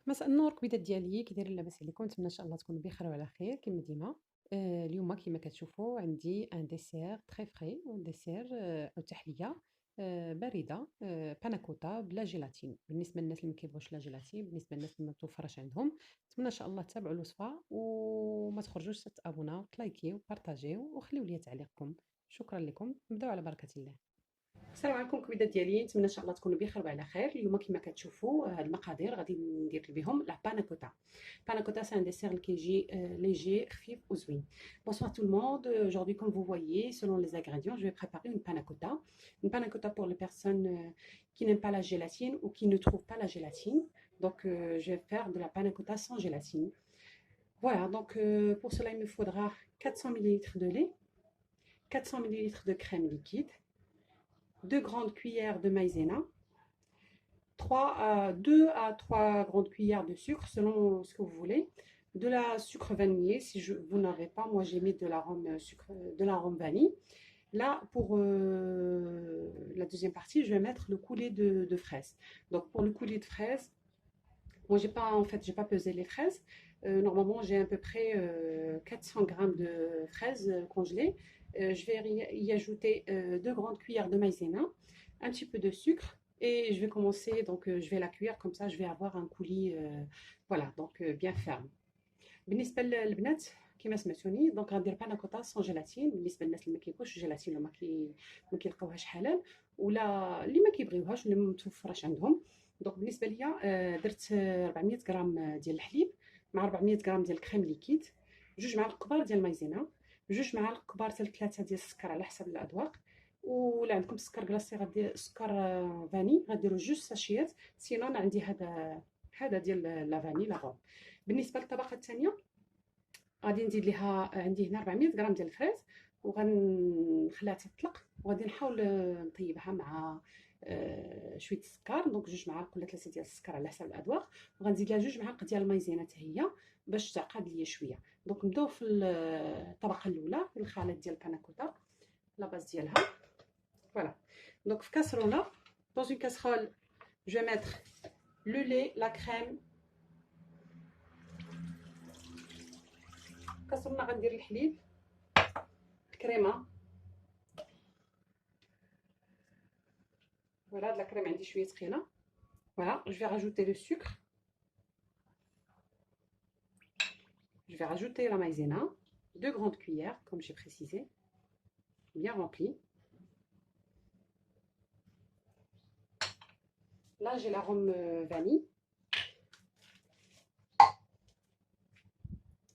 مساء النور كبيدات ديالي، كي دايرين لاباس عليكم؟ نتمنى ان شاء الله تكونوا بخير وعلى خير كما ديما. اليوم كما كتشوفوا عندي ان ديسير تري فري، ديسير او تحليه بارده، باناكوتا بلا جيلاتين. بالنسبه للناس اللي ما كيبغوش لا جيلاتين، بالنسبه للناس اللي ما متوفرش عندهم، نتمنى ان شاء الله تتابعوا الوصفه وما تخرجوش تابوناو تلايكيو بارطاجيو وخليو لي تعليقكم. شكرا لكم، نبداو على بركه الله. السلام عليكم كبيدات ديالي، نتمنى ان شاء الله تكونوا بخير وعلى خير. اليوم كما كتشوفوا هاد المقادير غادي ندير بهم لا باناكوتا. باناكوتا سي ان ديسير اللي كيجي ليجي خفيف وزوين. Bonsoir tout le monde. Aujourd'hui, comme vous voyez, selon les ingrédients, je vais préparer une panna cotta. Une panna cotta pour les personnes qui n'aiment pas la gélatine ou qui ne trouvent pas la gélatine. Donc, je vais faire de la panna cotta sans gélatine. Voilà, donc pour cela, il me faudra 400 ml de lait, 400 ml de crème liquide, 2 grandes cuillères de maïzena, 2 à 3 grandes cuillères de sucre selon ce que vous voulez, de la sucre vanillé si vous n'avez pas, moi j'ai mis de l'arôme vanille. Là pour la deuxième partie, je vais mettre le coulis de fraises. Donc pour le coulis de fraises, moi j'ai pas pesé les fraises. Normalement j'ai à peu près 400 grammes de fraises congelées. Je vais y ajouter 2 grandes cuillères de maïzena, un petit peu de sucre. Et je vais commencer, donc je vais la cuire comme ça, je vais avoir un coulis voilà, donc bien ferme. بالنسبه للبنات كما سمعتوني دونك غندير باناكوتا سون جيلاتين. بالنسبه للناس اللي ما كيبغوش جيلاتين وما ما كيلقاوهاش حلال، ولا اللي ما كيبغيوهاش واللي ما متوفراش عندهم. دونك بالنسبه ليا درت 400 غرام ديال الحليب مع 400 غرام ديال الكريم ليكيد، 2 معالق كبار ديال المايزينا، 2 معالق كبار حتى 3 ديال السكر على حسب الاذواق. ولا عندكم سكر كلاصي غدير سكر فاني غديروا جوج ساشيات، سينون عندي هذا ديال لا فاني لا. بالنسبه للطبقه الثانيه غادي نزيد ليها، عندي هنا 400 غرام ديال الفريز وغنخليها تطلق، وغادي نحاول نطيبها مع شويه السكر. دونك 2 معالق ولا 3 ديال السكر على حسب الاذواق، وغنزيد لها 2 معالق ديال المايزينا حتى هي باش تعقد ليا شويه. دونك نبداو في الطبقه الاولى في الخليط ديال الباناكوتا لا باز ديالها. Voilà. Donc, casserole, dans une casserole, je vais mettre le lait, la crème. كسرنا غندير الحليب، الكريمه. فوالا هاد لا كريم عندي شويه ثقيله. Voilà, je vais rajouter le sucre. Je vais rajouter la maïzena, 2 grandes cuillères comme j'ai précisé, bien remplies. Là, j'ai l'arôme vanille.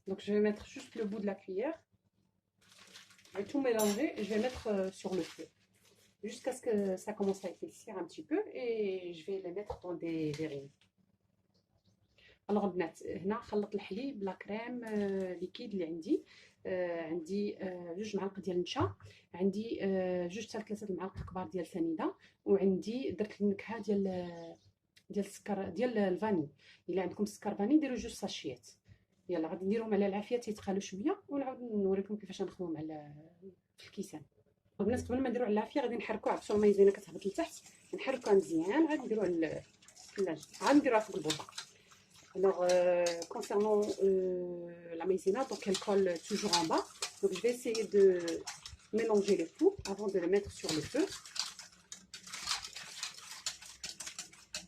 Donc, je vais mettre juste le bout de la cuillère. Je vais tout mélanger et je vais mettre sur le feu jusqu'à ce que ça commence à épaissir un petit peu, et je vais les mettre dans des verrines. الوغ البنات هنا خلط الحليب بلا كريم ليكيد اللي عندي 2 معالق ديال النشا، عندي 2 حتى 3 المعالق كبار ديال سنيده، وعندي درت النكهه ديال السكر ديال الفاني. الا عندكم السكر فاني ديروا 2 ساشيات. يلا غادي نديرهم على العافيه تيتقالوا شويه، ونعاود نوريكم كيفاش نخدمهم على في الكيسان. البنات قبل ما نديرو على العافيه غادي نحركوها، عرفتوا المايزينا كتهبط لتحت، نحركوها مزيان، غادي نديروها الثلاجه، غادي نديروها فوق البوطه. Alors, concernant la maïzena, donc elle colle toujours en bas. Donc, je vais essayer de mélanger les tout avant de les mettre sur le feu.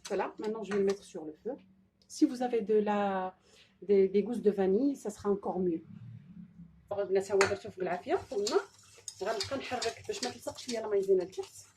Voilà, maintenant je vais le mettre sur le feu. Si vous avez des gousses de vanille, ça sera encore mieux. البنات ها هو درتو فوق العافيه فوق النار، غنبقى نحرك باش ما تلصقش ليا لا مايزينا لتحت.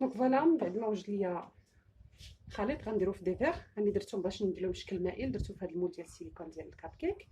دونك فوالا من بعد ما وجد ليا الخليط غنديرو في دي فيغ. راني درتهم باش نديرو شكل مائل، درتو في هذا المول ديال السيليكون ديال الكاب كيك.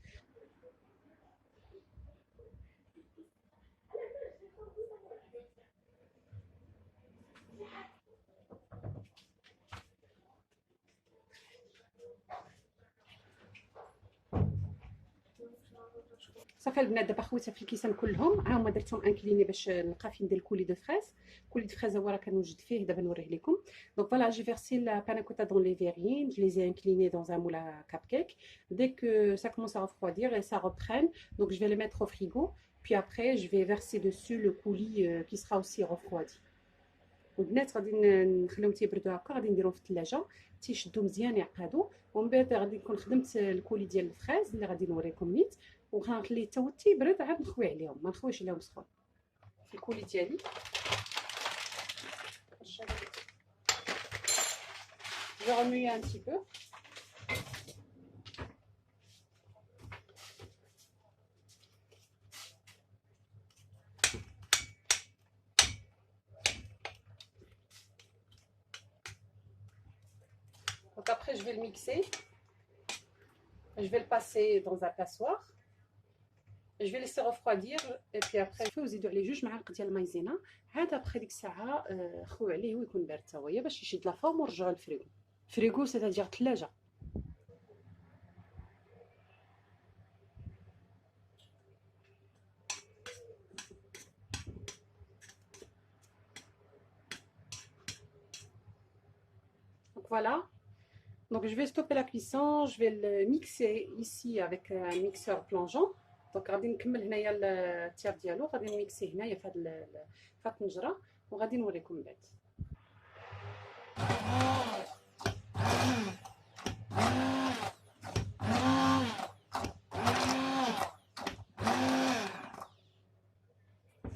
صافي البنات دابا خويتها في الكيسان كلهم، ها هما درتهم انكليني باش نلقى فين ندير الكولي دو فريز. الكولي دو فريز هو راه كنوجد فيه، دابا نوريه لكم. دونك فوالا جي فيرسي لا باناكوتا دون لي فيرين، je les ai inclinés dans un moule à cupcake. Dès que ça commence à refroidir et ça reprenne, donc je vais les mettre au frigo, puis après je vais verser dessus le coulis qui sera aussi refroidi. والبنات غادي نخليهم تيبردوا هكا، غادي نديرهم في الثلاجه تيشدوا مزيان يعقدوا، ومن بعد غادي نكون خدمت الكولي ديال الفريز اللي غادي نوريكم نيت، وغنخليه حتى هو تيبرد عاد نخوي عليهم، ما نخويش عليهم سخون. في الكولي ديالي je vais remuer un petit peu. Donc après je vais le mixer, je vais le passer dans un passoire, je vais laisser refroidir et puis après وزيدوا عليه 2 معالق ديال المايزينا، عاد après ديك الساعه خويو عليه ويكون بارد حتى هو باش يشد لا فورم ورجعوه للفريغو. فريغو سيتادير ثلاجه. Donc voilà. Donc je vais stopper la cuisson, je vais le mixer ici avec un mixeur plongeant. Donc غادي نكمل هنايا التياب ديالو، غادي نميكسي هنايا في هاد الطنجره وغادي نوريكم بعد.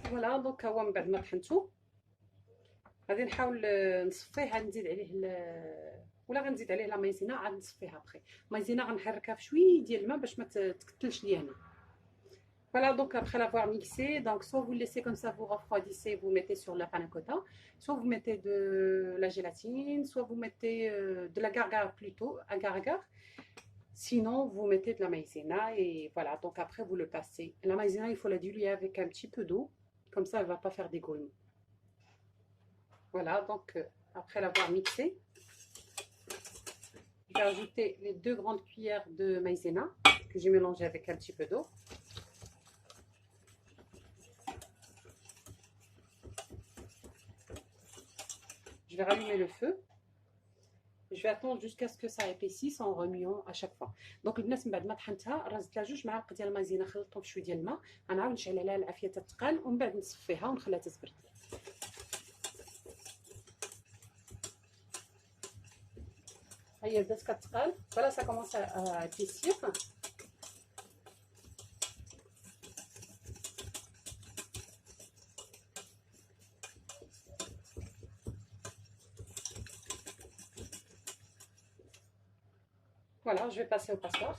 فوالا دونك هو من بعد ما طحنتو غادي نحاول نصفيه، عاد نزيد عليه ولا غنزيد عليه لا مايزينا عاد نصفيها ابخي. مايزينا غنحركها في شويه ديال الماء باش ما تكتلش ليا هنا. Voilà, donc après l'avoir mixé, donc soit vous le laissez comme ça, vous refroidissez, vous mettez sur la panna cotta, soit vous mettez de la gélatine, soit vous mettez de la agar-agar plutôt, agar-agar. Sinon, vous mettez de la maïzena et voilà, donc après vous le passez. La maïzena, il faut la diluer avec un petit peu d'eau, comme ça elle ne va pas faire des gourous. Voilà, donc après l'avoir mixé, je vais ajouter les 2 grandes cuillères de maïzena que j'ai mélangé avec un petit peu d'eau. Je vais rallumer le feu. Je vais attendre jusqu'à ce que ça épaississe en remuant à chaque fois. Donc البنات من بعد ما طحنتها رزت لها 2 معالق ديال المايزينا، خلطتهم بشويه ديال الماء، غنعاود نشعل عليها العافيه تتقال ومن بعد نصفيها ونخليها تتبرد. هي بدات كتقال، فوالا سا كومونس ا épaissir. Voilà, je vais passer au passoire.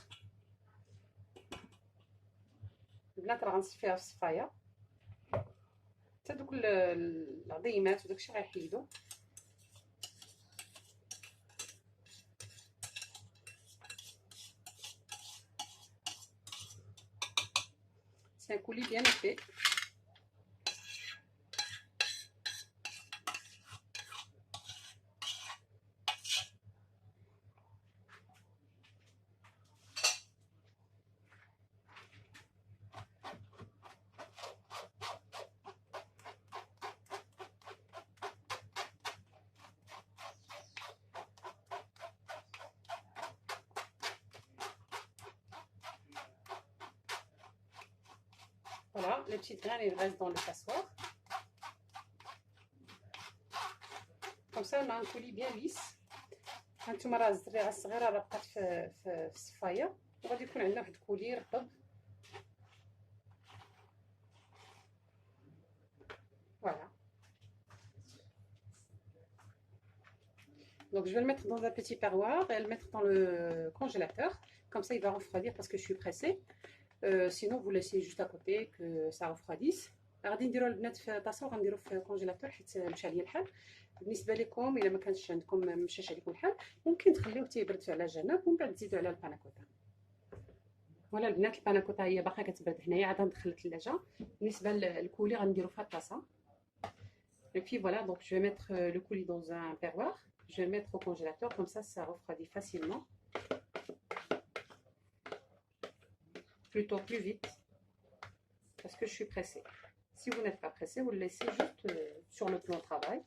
البنات راه غنصفيها في الصفايه حتى دوك العظيمات وداكشي غيحيدو. C'est un coulis bien épais. Voilà, les petites graines elles restent dans le passoire. Comme ça on a un coulis bien lisse. هانتوما راه الزريعه الصغيره راه بقات في الصفايه وغادي يكون عندنا واحد الكولي رطب. Voilà. Donc je vais le mettre dans un petit perroir et le mettre dans le congélateur. Comme ça il va refroidir parce que je suis pressée. Sinon vous laissez juste à côté que ça refroidisse. غادي نديرو البنات في طاسه وغنديرو في الكونجيلاتور حيت مشى عليا الحال. بالنسبه لكم الا ما كانش عندكم مشاش عليكم الحال ممكن تخليوه تيبرد على جنب ومن بعد تزيدوا على الباناكوتا. ولا البنات الباناكوتا هي باقا كتبرد هنايا عاد ندخل الثلاجه. بالنسبه للكولي غنديرو في الطاسه. Et puis voilà, donc je vais mettre le coulis dans un perroir, je vais le mettre au congélateur, comme ça refroidit facilement. plutôt plus vite, parce que je suis pressée. Si vous n'êtes pas pressé, vous le laissez juste sur le plan travail.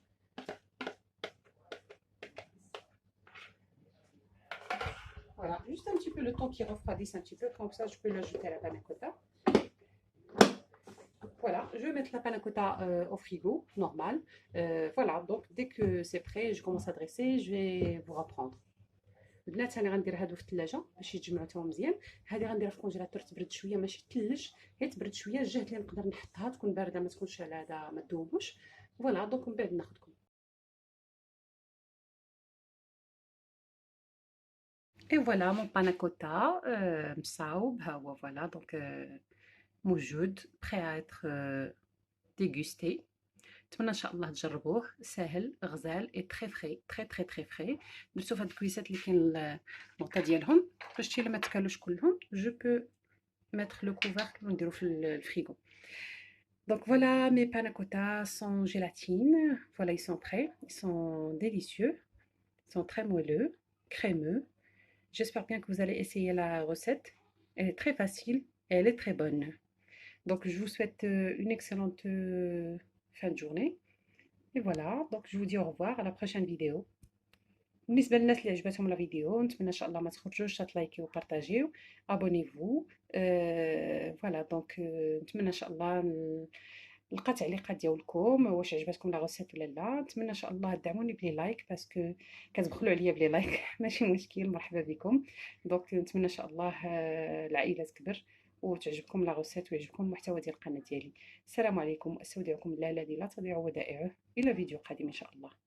Voilà, juste un petit peu le temps qu'il refroidisse un petit peu, comme ça je peux l'ajouter à la panna cotta. Voilà, je vais mettre la panna cotta au frigo, normal. Voilà, donc dès que c'est prêt, je commence à dresser, je vais vous reprendre. البنات انا غندير هادو في الثلاجه باش يتجمعوا حتى مزيان. هذه غنديرها في الكونجيلاتور تبرد شويه، ماشي تلج، هي تبرد شويه الجهد اللي نقدر نحطها تكون بارده، ما تكونش على هذا ما تذوبوش. فوالا دونك من بعد ناخذكم. Et voilà mon panna cotta مصاوب ها هو. Voilà donc موجود prêt à être dégusté. نتمنى ان شاء الله تجربوه، ساهل غزال اي تري فري تري تري تري فري. نشوف هاد الكويسات اللي كاين النقطه ديالهم باش لما تكالوش كلهم جو بو mettre le couvercle ونديرو في الفريغو. Donc voilà, mes panna cotta sans gélatine. Voilà, ils sont prêts, ils sont délicieux, ils sont très moelleux, crémeux. J'espère bien que vous allez essayer la recette. Elle est très facile et elle est très bonne. Donc je vous souhaite une excellente fin de journée. Et voilà, donc je vous dis au revoir à la prochaine vidéo. بالنسبه للناس اللي عجبتهم لا فيديو نتمنى ان شاء الله ما تخرجوش تلايكيو وبارطاجيو ابونيفو. فوالا دونك نتمنى ان شاء الله نلقى تعليقات ديالكم واش عجبتكم لا غوسيت ولا لا. نتمنى ان شاء الله تدعموني بلي لايك باسكو كتبخلوا عليا بلي لايك ماشي مشكل، مرحبا بكم. دونك نتمنى ان شاء الله العائله تكبر وتعجبكم لا غوسيت ويعجبكم المحتوى ديال القناه ديالي. السلام عليكم، استودعكم الله الذي لا تضيع ودائعه، الى فيديو قادم ان شاء الله.